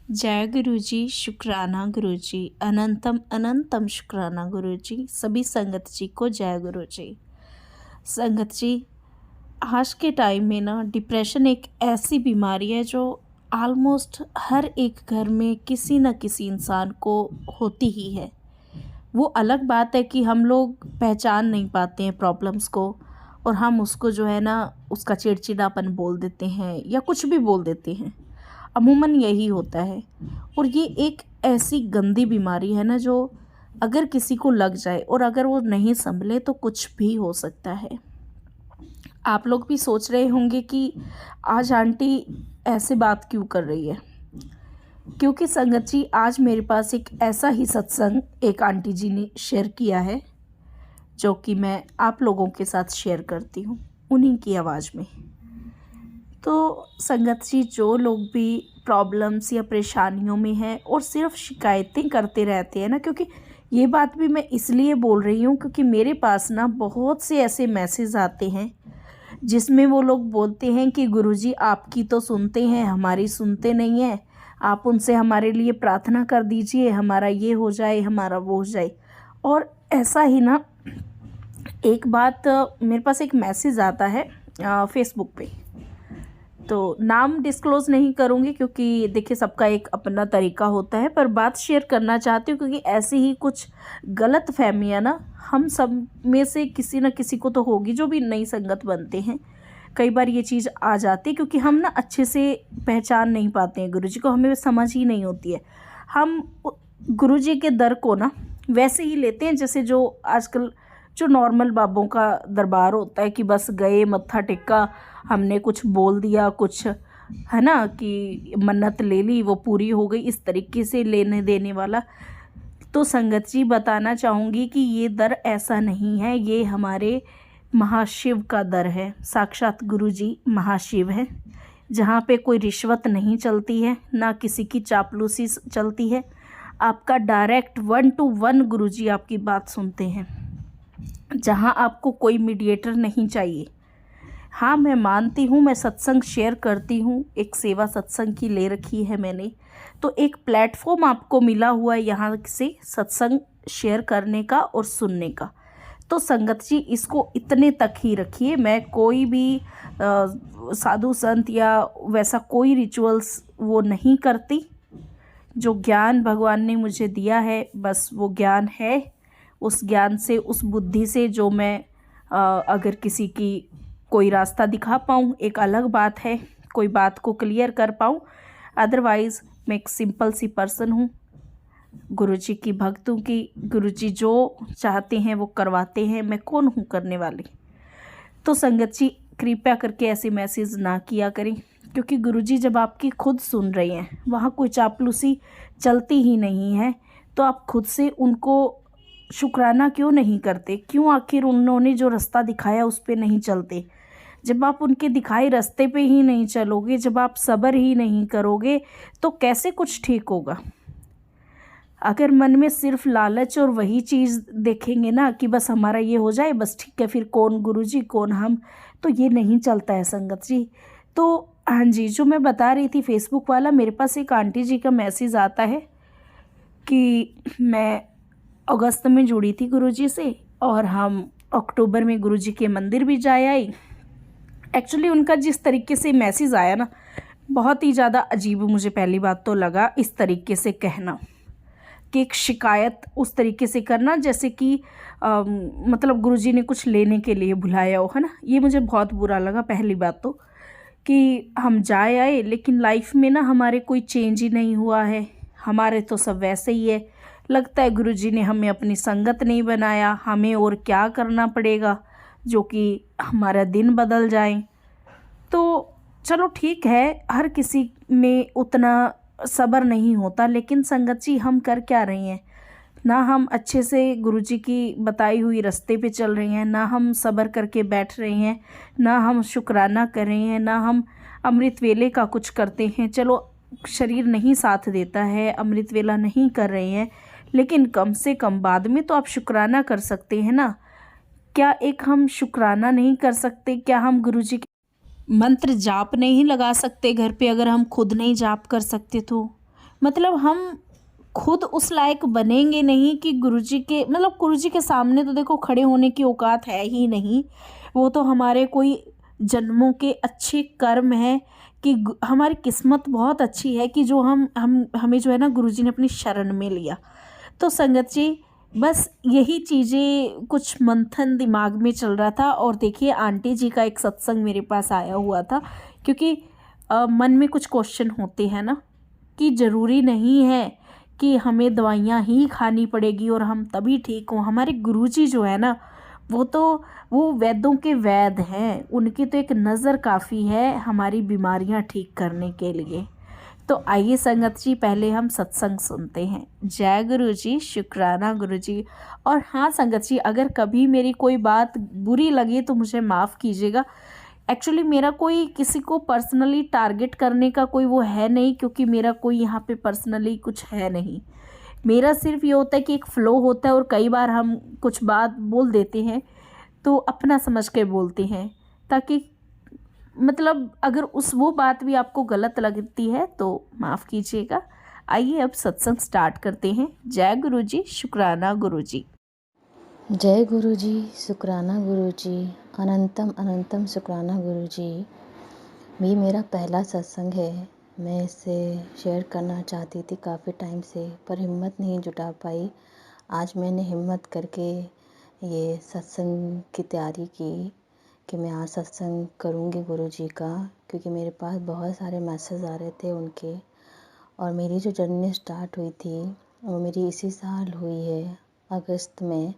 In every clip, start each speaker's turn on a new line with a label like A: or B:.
A: जय गुरु जी, शुक्राना गुरु जी, अनंतम अनंतम शुक्राना गुरु जी। सभी संगत जी को जय गुरु जी। संगत जी, आज के टाइम में ना डिप्रेशन एक ऐसी बीमारी है जो ऑलमोस्ट हर एक घर में किसी न किसी इंसान को होती ही है। वो अलग बात है कि हम लोग पहचान नहीं पाते हैं प्रॉब्लम्स को, और हम उसको जो है ना उसका चिड़चिड़ापन बोल देते हैं या कुछ भी बोल देते हैं। अमूमन यही होता है। और ये एक ऐसी गंदी बीमारी है ना जो अगर किसी को लग जाए और अगर वो नहीं संभले तो कुछ भी हो सकता है। आप लोग भी सोच रहे होंगे कि आज आंटी ऐसे बात क्यों कर रही है, क्योंकि संगत जी आज मेरे पास एक ऐसा ही सत्संग एक आंटी जी ने शेयर किया है जो कि मैं आप लोगों के साथ शेयर करती हूँ उन्हीं की आवाज़ में। तो संगत जी, जो लोग भी प्रॉब्लम्स या परेशानियों में हैं और सिर्फ शिकायतें करते रहते हैं ना, क्योंकि ये बात भी मैं इसलिए बोल रही हूँ क्योंकि मेरे पास ना बहुत से ऐसे मैसेज आते हैं जिसमें वो लोग बोलते हैं कि गुरुजी आपकी तो सुनते हैं, हमारी सुनते नहीं हैं, आप उनसे हमारे लिए प्रार्थना कर दीजिए, हमारा ये हो जाए, हमारा वो हो जाए। और ऐसा ही ना एक बात मेरे पास एक मैसेज आता है फेसबुक पे, तो नाम डिस्क्लोज़ नहीं करूँगी क्योंकि देखिए सबका एक अपना तरीका होता है, पर बात शेयर करना चाहती हूँ क्योंकि ऐसी ही कुछ गलत फहमियाँ ना हम सब में से किसी न किसी को तो होगी जो भी नई संगत बनते हैं। कई बार ये चीज़ आ जाती है क्योंकि हम ना अच्छे से पहचान नहीं पाते हैं गुरुजी को, हमें समझ ही नहीं होती है। हम गुरुजी के दर को ना वैसे ही लेते हैं जैसे जो आजकल जो नॉर्मल बाबों का दरबार होता है कि बस गए, मत्था टेका, हमने कुछ बोल दिया, कुछ है ना कि मन्नत ले ली, वो पूरी हो गई, इस तरीके से लेने देने वाला। तो संगत जी बताना चाहूँगी कि ये दर ऐसा नहीं है, ये हमारे महाशिव का दर है। साक्षात गुरु जी महाशिव है, जहाँ पे कोई रिश्वत नहीं चलती है, ना किसी की चापलूसी चलती है। आपका डायरेक्ट 1 to 1 गुरु जी आपकी बात सुनते हैं, जहाँ आपको कोई मीडिएटर नहीं चाहिए। हाँ, मैं मानती हूँ, मैं सत्संग शेयर करती हूँ, एक सेवा सत्संग की ले रखी है मैंने, तो एक प्लेटफॉर्म आपको मिला हुआ है यहाँ से सत्संग शेयर करने का और सुनने का। तो संगत जी इसको इतने तक ही रखिए। मैं कोई भी साधु संत या वैसा कोई रिचुअल्स वो नहीं करती। जो ज्ञान भगवान ने मुझे दिया है बस वो ज्ञान है। उस ज्ञान से, उस बुद्धि से जो मैं अगर किसी की कोई रास्ता दिखा पाऊँ एक अलग बात है, कोई बात को क्लियर कर पाऊँ, अदरवाइज़ मैं एक सिंपल सी पर्सन हूँ, गुरुजी की भक्त हूँ कि गुरुजी जो चाहते हैं वो करवाते हैं, मैं कौन हूँ करने वाली। तो संगत जी कृपया करके ऐसे मैसेज ना किया करें, क्योंकि गुरुजी जब आपकी खुद सुन रहे हैं, वहाँ कोई चापलूसी चलती ही नहीं है, तो आप खुद से उनको शुक्राना क्यों नहीं करते? क्यों आखिर उन्होंने जो रास्ता दिखाया उस पे नहीं चलते? जब आप उनके दिखाए रास्ते पे ही नहीं चलोगे, जब आप सब्र ही नहीं करोगे, तो कैसे कुछ ठीक होगा? अगर मन में सिर्फ लालच और वही चीज़ देखेंगे ना कि बस हमारा ये हो जाए, बस ठीक है, फिर कौन गुरुजी कौन हम, तो ये नहीं चलता है संगत जी। तो हाँ जी, जो मैं बता रही थी फेसबुक वाला, मेरे पास एक आंटी जी का मैसेज आता है कि मैं अगस्त में जुड़ी थी गुरुजी से और हम अक्टूबर में गुरुजी के मंदिर भी जा आई। एक्चुअली उनका जिस तरीके से मैसेज आया ना, बहुत ही ज़्यादा अजीब मुझे पहली बात तो लगा। इस तरीके से कहना कि एक शिकायत उस तरीके से करना जैसे कि मतलब गुरुजी ने कुछ लेने के लिए बुलाया हो, है ना, ये मुझे बहुत बुरा लगा। पहली बात तो कि हम जाए आए लेकिन लाइफ में ना हमारे कोई चेंज ही नहीं हुआ है, हमारे तो सब वैसे ही है। लगता है गुरुजी ने हमें अपनी संगत नहीं बनाया, हमें और क्या करना पड़ेगा जो कि हमारा दिन बदल जाए। तो चलो ठीक है, हर किसी में उतना सब्र नहीं होता, लेकिन संगत जी हम कर क्या रहे हैं? ना हम अच्छे से गुरुजी की बताई हुई रास्ते पे चल रहे हैं, ना हम सब्र करके बैठ रहे हैं, ना हम शुक्राना कर रहे हैं, ना हम अमृत वेले का कुछ करते हैं। चलो शरीर नहीं साथ देता है, अमृत वेला नहीं कर रहे हैं, लेकिन कम से कम बाद में तो आप शुक्राना कर सकते हैं ना। क्या एक हम शुक्राना नहीं कर सकते? क्या हम गुरुजी के मंत्र जाप नहीं लगा सकते घर पे? अगर हम खुद नहीं जाप कर सकते तो मतलब हम खुद उस लायक बनेंगे नहीं कि गुरुजी के मतलब गुरुजी के सामने तो देखो खड़े होने की औकात है ही नहीं। वो तो हमारे कोई जन्मों के अच्छे कर्म हैं कि हमारी किस्मत बहुत अच्छी है कि जो हम हमें जो है ना गुरुजी ने अपनी शरण में लिया। तो संगत जी, बस यही चीज़ें कुछ मंथन दिमाग में चल रहा था। और देखिए आंटी जी का एक सत्संग मेरे पास आया हुआ था, क्योंकि मन में कुछ क्वेश्चन होते हैं ना कि ज़रूरी नहीं है कि हमें दवाइयाँ ही खानी पड़ेगी और हम तभी ठीक हों। हमारे गुरुजी जो है ना, वो तो वो वैद्यों के वैद्य हैं, उनकी तो एक नज़र काफ़ी है हमारी बीमारियां ठीक करने के लिए। तो आइए संगत जी, पहले हम सत्संग सुनते हैं। जय गुरु जी, शुक्राना गुरु जी। और हाँ संगत जी, अगर कभी मेरी कोई बात बुरी लगी तो मुझे माफ़ कीजिएगा। एक्चुअली मेरा कोई किसी को पर्सनली टारगेट करने का कोई वो है नहीं, क्योंकि मेरा कोई यहाँ पे पर्सनली कुछ है नहीं। मेरा सिर्फ ये होता है कि एक फ़्लो होता है और कई बार हम कुछ बात बोल देते हैं तो अपना समझ के बोलते हैं, ताकि मतलब अगर उस वो बात भी आपको गलत लगती है तो माफ़ कीजिएगा। आइए अब सत्संग स्टार्ट करते हैं। जय गुरु जी, शुक्राना गुरु जी।
B: जय गुरु जी, शुक्राना गुरु जी, अनंतम अनंतम शुक्राना गुरु जी। ये मेरा पहला सत्संग है। मैं इसे शेयर करना चाहती थी काफ़ी टाइम से, पर हिम्मत नहीं जुटा पाई। आज मैंने हिम्मत करके ये सत्संग की तैयारी की कि मैं आज सत्संग करूँगी गुरु जी का, क्योंकि मेरे पास बहुत सारे मैसेज आ रहे थे उनके। और मेरी जो जर्नी स्टार्ट हुई थी वो मेरी इसी साल हुई है, अगस्त में।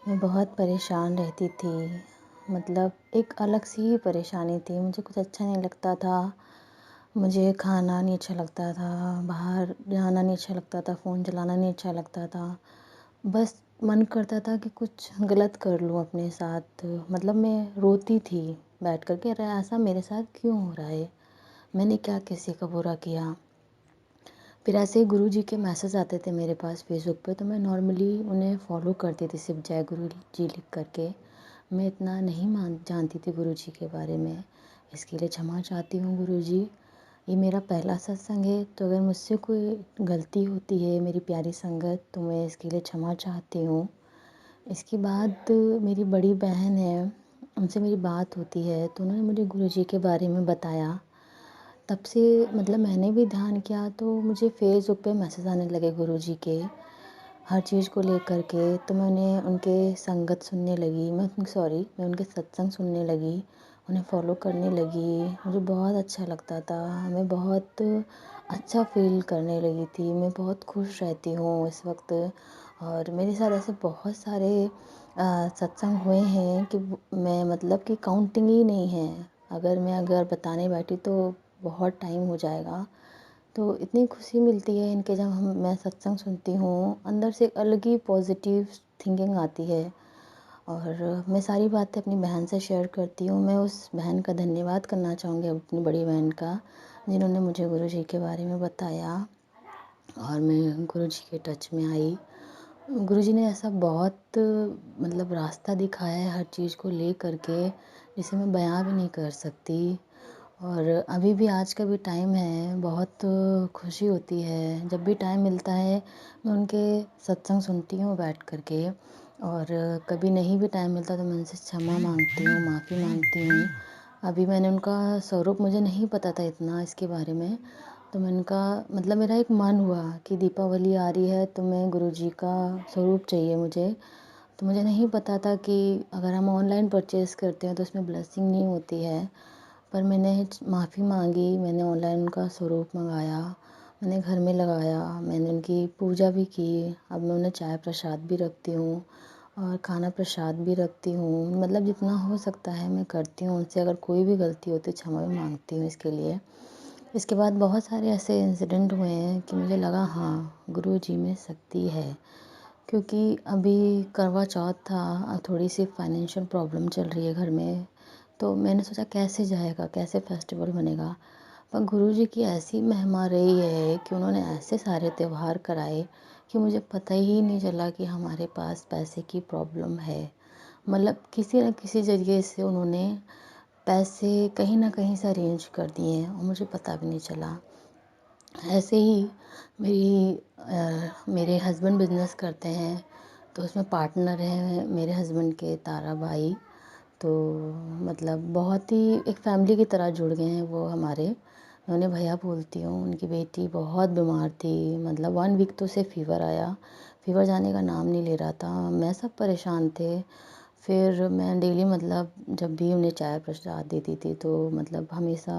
B: मैं बहुत परेशान रहती थी, मतलब एक अलग सी ही परेशानी थी। मुझे कुछ अच्छा नहीं लगता था, मुझे खाना नहीं अच्छा लगता था, बाहर जाना नहीं अच्छा लगता था, फ़ोन चलाना नहीं अच्छा लगता था। बस मन करता था कि कुछ गलत कर लूँ अपने साथ। मतलब मैं रोती थी बैठ कर के, अरे ऐसा मेरे साथ क्यों हो रहा है, मैंने क्या किसी का बुरा किया। फिर ऐसे ही गुरुजी के मैसेज आते थे मेरे पास फेसबुक पे, तो मैं नॉर्मली उन्हें फॉलो करती थी सिर्फ जय गुरु जी लिख करके। मैं इतना नहीं जानती थी गुरुजी के बारे में, इसके लिए क्षमा चाहती हूँ गुरुजी। ये मेरा पहला सत्संग है, तो अगर मुझसे कोई गलती होती है मेरी प्यारी संगत, तो मैं इसके लिए क्षमा चाहती हूँ। इसके बाद मेरी बड़ी बहन है, उनसे मेरी बात होती है, तो उन्होंने मुझे गुरुजी के बारे में बताया। तब से मतलब मैंने भी ध्यान किया, तो मुझे फेसबुक पे मैसेज आने लगे गुरुजी के हर चीज़ को लेकर के। तो मैंने उनके संगत सुनने लगी, मैं उनके सत्संग सुनने लगी, उन्हें फॉलो करने लगी। मुझे बहुत अच्छा लगता था, मैं बहुत अच्छा फील करने लगी थी, मैं बहुत खुश रहती हूँ इस वक्त। और मेरे साथ ऐसे बहुत सारे सत्संग हुए हैं कि मैं मतलब कि काउंटिंग ही नहीं है। अगर बताने बैठी तो बहुत टाइम हो जाएगा। तो इतनी खुशी मिलती है इनके, जब मैं सत्संग सुनती हूँ, अंदर से एक अलग ही पॉजिटिव थिंकिंग आती है। और मैं सारी बातें अपनी बहन से शेयर करती हूँ। मैं उस बहन का धन्यवाद करना चाहूँगी, अपनी बड़ी बहन का, जिन्होंने मुझे गुरुजी के बारे में बताया और मैं गुरुजी के टच में आई। गुरुजी ने ऐसा बहुत मतलब रास्ता दिखाया है हर चीज़ को ले करके, जिसे मैं बयां भी नहीं कर सकती। और अभी भी आज का भी टाइम है, बहुत खुशी होती है जब भी टाइम मिलता है, मैं उनके सत्संग सुनती हूँ बैठ कर के। और कभी नहीं भी टाइम मिलता तो मैं उनसे क्षमा मांगती हूँ, माफ़ी मांगती हूँ। अभी मैंने उनका स्वरूप, मुझे नहीं पता था इतना इसके बारे में, तो मैं उनका मतलब मेरा एक मन हुआ कि दीपावली आ रही है तो मैं गुरुजी का स्वरूप चाहिए मुझे। तो मुझे नहीं पता था कि अगर हम ऑनलाइन परचेज़ करते हैं तो उसमें ब्लेसिंग नहीं होती है। पर मैंने माफ़ी मांगी, मैंने ऑनलाइन उनका स्वरूप मंगाया, मैंने घर में लगाया, मैंने उनकी पूजा भी की। अब मैं उन्हें चाय प्रसाद भी रखती हूँ और खाना प्रसाद भी रखती हूँ, मतलब जितना हो सकता है मैं करती हूँ। उनसे अगर कोई भी गलती होती है क्षमा भी मांगती हूँ इसके लिए। इसके बाद बहुत सारे ऐसे इंसिडेंट हुए हैं कि मुझे लगा हाँ गुरुजी में शक्ति है। क्योंकि अभी करवा चौथ था, थोड़ी सी फाइनेंशियल प्रॉब्लम चल रही है घर में, तो मैंने सोचा कैसे जाएगा, कैसे फेस्टिवल बनेगा। पर गुरुजी की ऐसी महिमा रही है कि उन्होंने ऐसे सारे त्यौहार कराए कि मुझे पता ही नहीं चला कि हमारे पास पैसे की प्रॉब्लम है। मतलब किसी न किसी ज़रिए से उन्होंने पैसे कहीं ना कहीं से अरेंज कर दिए हैं और मुझे पता भी नहीं चला। ऐसे ही मेरे हस्बैंड बिज़नेस करते हैं, तो उसमें पार्टनर हैं मेरे हस्बैंड के तारा भाई। तो मतलब बहुत ही एक फैमिली की तरह जुड़ गए हैं वो हमारे। मैं उन्हें भैया बोलती हूँ। उनकी बेटी बहुत बीमार थी, मतलब 1 वीक तो उसे फ़ीवर आया। फ़ीवर जाने का नाम नहीं ले रहा था। मैं सब परेशान थे। फिर मैं डेली मतलब जब भी उन्हें चाय प्रसाद देती थी तो मतलब हमेशा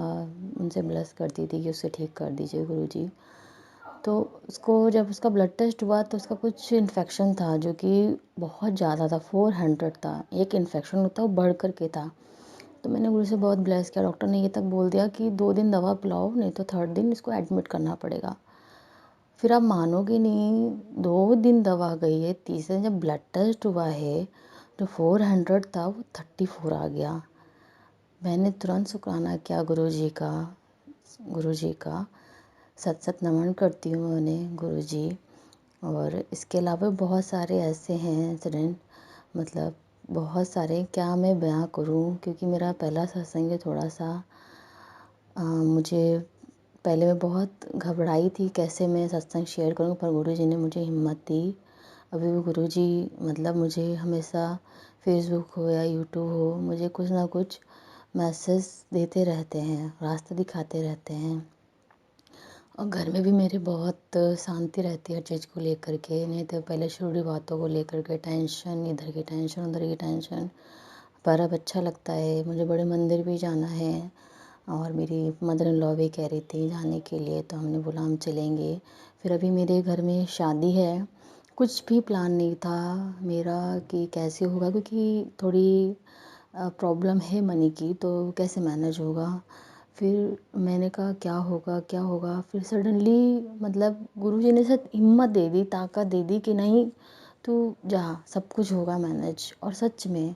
B: उनसे ब्लेस करती थी कि उसे ठीक कर दीजिए गुरुजी। तो उसको जब उसका ब्लड टेस्ट हुआ तो उसका कुछ इन्फेक्शन था जो कि बहुत ज़्यादा था, 400 था। एक इन्फेक्शन होता है वो बढ़ कर के था। तो मैंने गुरु से बहुत ब्लेस किया। डॉक्टर ने ये तक बोल दिया कि 2 दिन दवा पिलाओ, नहीं तो 3rd दिन इसको एडमिट करना पड़ेगा। फिर आप मानोगे नहीं, 2 दिन दवा गई है, तीसरे दिन जब ब्लड टेस्ट हुआ है जो 400 था वो 34 आ गया। मैंने तुरंत शुक्राना किया गुरुजी का सत सत नमन करती हूँ उन्हें गुरुजी। और इसके अलावा बहुत सारे ऐसे हैं इंसिडेंट, मतलब बहुत सारे, क्या मैं बयां करूँ, क्योंकि मेरा पहला सत्संग है। थोड़ा सा मुझे पहले मैं बहुत घबराई थी कैसे मैं सत्संग शेयर करूँ, पर गुरुजी ने मुझे हिम्मत दी। अभी भी गुरुजी मतलब मुझे हमेशा फेसबुक हो या यूट्यूब हो, मुझे कुछ ना कुछ मैसेज देते रहते हैं, रास्ता दिखाते रहते हैं। और घर में भी मेरे बहुत शांति रहती है हर चीज़ को लेकर के। नहीं तो पहले शुरू बातों को लेकर के टेंशन, इधर की टेंशन उधर की टेंशन। पर अब अच्छा लगता है। मुझे बड़े मंदिर भी जाना है और मेरी मदर इन लॉ भी कह रही थी जाने के लिए, तो हमने बोला हम चलेंगे। फिर अभी मेरे घर में शादी है, कुछ भी प्लान नहीं था मेरा कि कैसे होगा, क्योंकि थोड़ी प्रॉब्लम है मनी की, तो कैसे मैनेज होगा। फिर मैंने कहा क्या होगा क्या होगा। फिर सडनली मतलब गुरुजी ने शायद हिम्मत दे दी, ताकत दे दी कि नहीं तू जा, सब कुछ होगा मैनेज। और सच में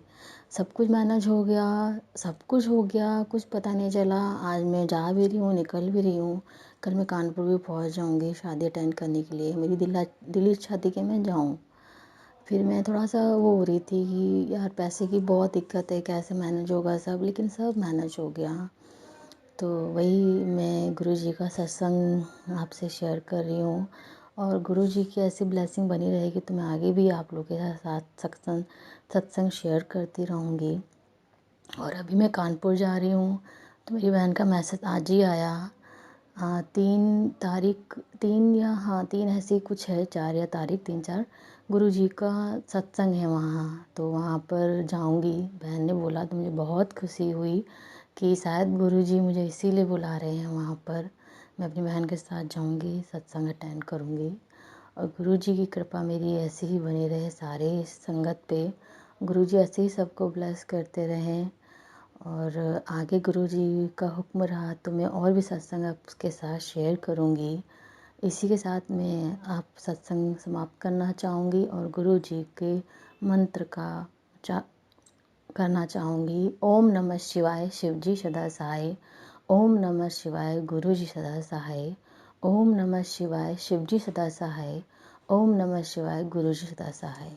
B: सब कुछ मैनेज हो गया, सब कुछ हो गया, कुछ पता नहीं चला। आज मैं जा भी रही हूँ, निकल भी रही हूँ। कल मैं कानपुर भी पहुँच जाऊँगी शादी अटेंड करने के लिए। मेरी दिल इच्छा थी कि मैं जाऊँ। फिर मैं थोड़ा सा वो हो रही थी कि यार पैसे की बहुत दिक्कत है, कैसे मैनेज होगा सब, लेकिन सब मैनेज हो गया। तो वही मैं गुरुजी का सत्संग आपसे शेयर कर रही हूँ। और गुरुजी की ऐसी ब्लेसिंग बनी रहेगी तो मैं आगे भी आप लोगों के साथ सत्संग शेयर करती रहूँगी। और अभी मैं कानपुर जा रही हूँ, तो मेरी बहन का मैसेज आज ही आया। 3 तारीख, 3 ऐसी कुछ है, 4 या तारीख 3-4 गुरुजी का सत्संग है वहाँ, तो वहाँ पर जाऊँगी। बहन ने बोला तो मुझे बहुत खुशी हुई कि शायद गुरुजी मुझे इसीलिए बुला रहे हैं वहाँ पर। मैं अपनी बहन के साथ जाऊँगी, सत्संग अटेंड करूँगी। और गुरुजी की कृपा मेरी ऐसी ही बनी रहे सारे संगत पे। गुरुजी ऐसे ही सबको ब्लेस करते रहें। और आगे गुरुजी का हुक्म रहा तो मैं और भी सत्संग आपके साथ शेयर करूँगी। इसी के साथ मैं आप सत्संग समाप्त करना चाहूँगी और गुरुजी के मंत्र का करना चाहूँगी। ओम नमः शिवाय, शिवजी सदा सहाय। ओम नमः शिवाय, गुरुजी सदा सहाय। ओम नमः शिवाय, शिवजी सदा सहाय। ओम नमः शिवाय, गुरुजी सदा सहाय।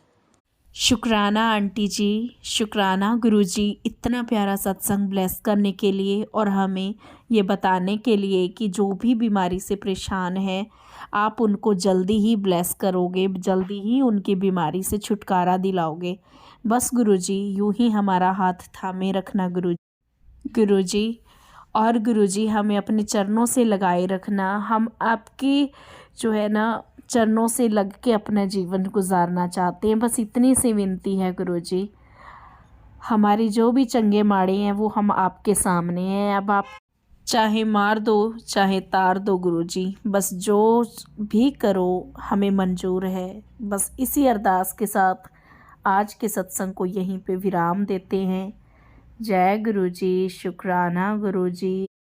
A: शुक्राना आंटी जी, शुक्राना गुरुजी, इतना प्यारा सत्संग ब्लेस करने के लिए और हमें ये बताने के लिए कि जो भी बीमारी से परेशान है आप उनको जल्दी ही ब्लेस करोगे, जल्दी ही उनकी बीमारी से छुटकारा दिलाओगे। बस गुरुजी यूं ही हमारा हाथ थामे रखना गुरुजी। और गुरुजी हमें अपने चरणों से लगाए रखना। हम आपकी जो है ना चरणों से लग के अपना जीवन गुजारना चाहते हैं। बस इतनी सी विनती है गुरुजी। हमारी जो भी चंगे माड़े हैं वो हम आपके सामने हैं। अब आप चाहे मार दो चाहे तार दो गुरुजी, बस जो भी करो हमें मंजूर है। बस इसी अरदास के साथ आज के सत्संग को यहीं पे विराम देते हैं। जय गुरुजी, शुक्राना गुरुजी।